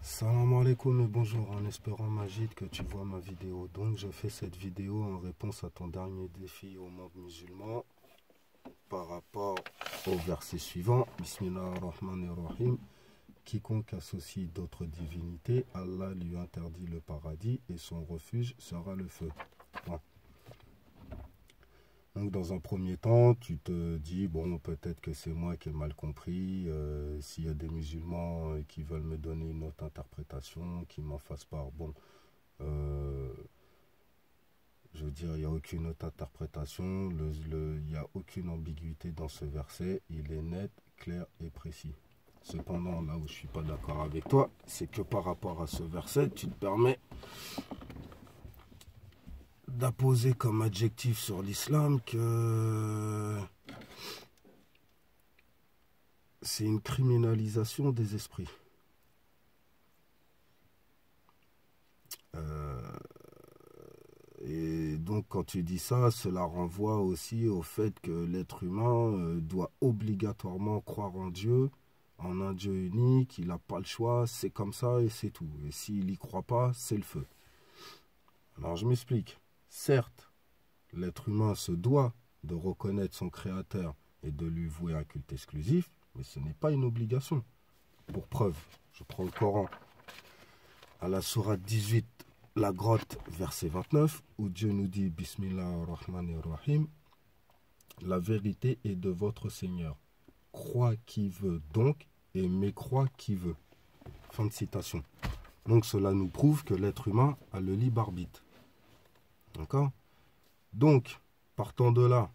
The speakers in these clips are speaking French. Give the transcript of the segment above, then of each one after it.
Salam alaikum et bonjour, en espérant Majid que tu vois ma vidéo. Donc je fais cette vidéo en réponse à ton dernier défi au monde musulman par rapport au verset suivant. Bismillahirrahmanirrahim. Quiconque associe d'autres divinités, Allah lui interdit le paradis et son refuge sera le feu. Bon. Donc dans un premier temps, tu te dis, bon, peut-être que c'est moi qui ai mal compris. S'il y a des musulmans qui veulent me donner une autre interprétation, qui m'en fassent part, bon, je veux dire, il n'y a aucune autre interprétation, il n'y a aucune ambiguïté dans ce verset, il est net, clair et précis. Cependant, là où je ne suis pas d'accord avec toi, c'est que par rapport à ce verset, tu te permets d'apposer comme adjectif sur l'islam que c'est une criminalisation des esprits. Et donc quand tu dis ça, cela renvoie aussi au fait que l'être humain doit obligatoirement croire en Dieu, en un Dieu unique, il n'a pas le choix, c'est comme ça et c'est tout. Et s'il n'y croit pas, c'est le feu. Alors je m'explique. Certes, l'être humain se doit de reconnaître son créateur et de lui vouer un culte exclusif, mais ce n'est pas une obligation. Pour preuve, je prends le Coran, à la sourate 18, la grotte, verset 29, où Dieu nous dit, Bismillahirrahmanirrahim, la vérité est de votre Seigneur. Crois qui veut donc et mécroit qui veut. Fin de citation. Donc cela nous prouve que l'être humain a le libre arbitre. D'accord? Donc, partant de là,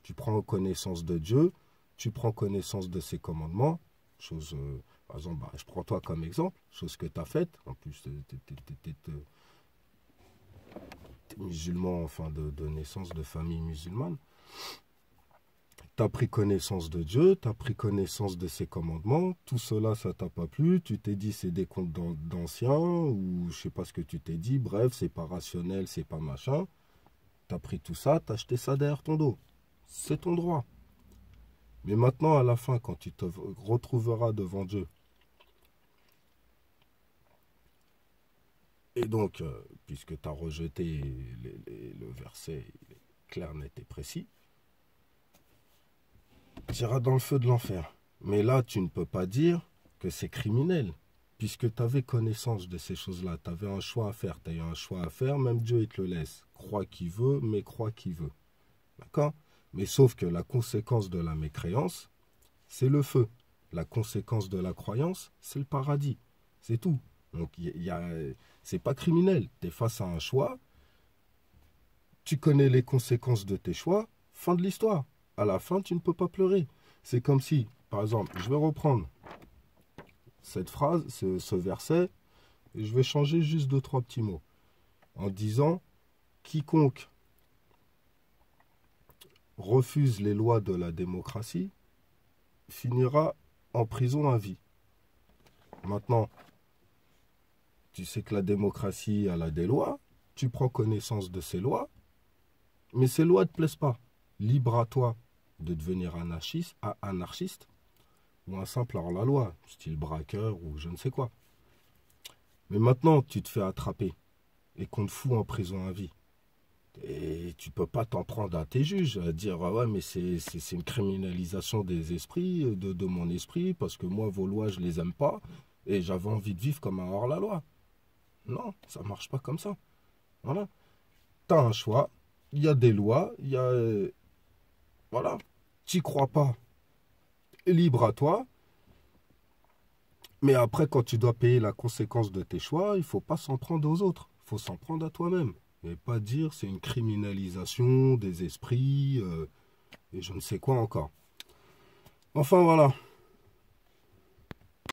tu prends connaissance de Dieu, tu prends connaissance de ses commandements, chose, par exemple, je prends toi comme exemple, chose que tu as faite, en plus tu es musulman, enfin de naissance de famille musulmane, tu as pris connaissance de Dieu, tu as pris connaissance de ses commandements, tout cela, ça t'a pas plu, tu t'es dit c'est des contes d'anciens, ou je sais pas ce que tu t'es dit, bref, c'est pas rationnel, c'est pas machin, tu as pris tout ça, tu as acheté ça derrière ton dos. C'est ton droit. Mais maintenant, à la fin, quand tu te retrouveras devant Dieu, et donc, puisque tu as rejeté le verset clair, net et précis, tu iras dans le feu de l'enfer. Mais là, tu ne peux pas dire que c'est criminel, puisque tu avais connaissance de ces choses-là. Tu avais un choix à faire. Tu as eu un choix à faire, même Dieu, il te le laisse. Crois qui veut, mais crois qui veut. D'accord? Mais sauf que la conséquence de la mécréance, c'est le feu. La conséquence de la croyance, c'est le paradis. C'est tout. Donc, c'est pas criminel. Tu es face à un choix. Tu connais les conséquences de tes choix. Fin de l'histoire. À la fin, tu ne peux pas pleurer. C'est comme si, par exemple, je vais reprendre cette phrase, ce verset, et je vais changer juste 2-3 petits mots. En disant, quiconque refuse les lois de la démocratie finira en prison à vie. Maintenant, tu sais que la démocratie, elle a des lois, tu prends connaissance de ces lois, mais ces lois ne te plaisent pas. Libre à toi de devenir anarchiste ou un simple hors-la-loi, style braqueur ou je ne sais quoi. Mais maintenant, tu te fais attraper et qu'on te fout en prison à vie. Et tu peux pas t'en prendre à tes juges, à dire ah ouais mais c'est une criminalisation des esprits, de mon esprit, parce que moi vos lois je les aime pas et j'avais envie de vivre comme un hors-la-loi. Non, ça marche pas comme ça. Voilà. Tu as un choix, il y a des lois, il y a... voilà. Tu n'y crois pas, libre à toi. Mais après, quand tu dois payer la conséquence de tes choix, il ne faut pas s'en prendre aux autres. Il faut s'en prendre à toi-même. Et pas dire c'est une criminalisation des esprits et je ne sais quoi encore. Enfin voilà.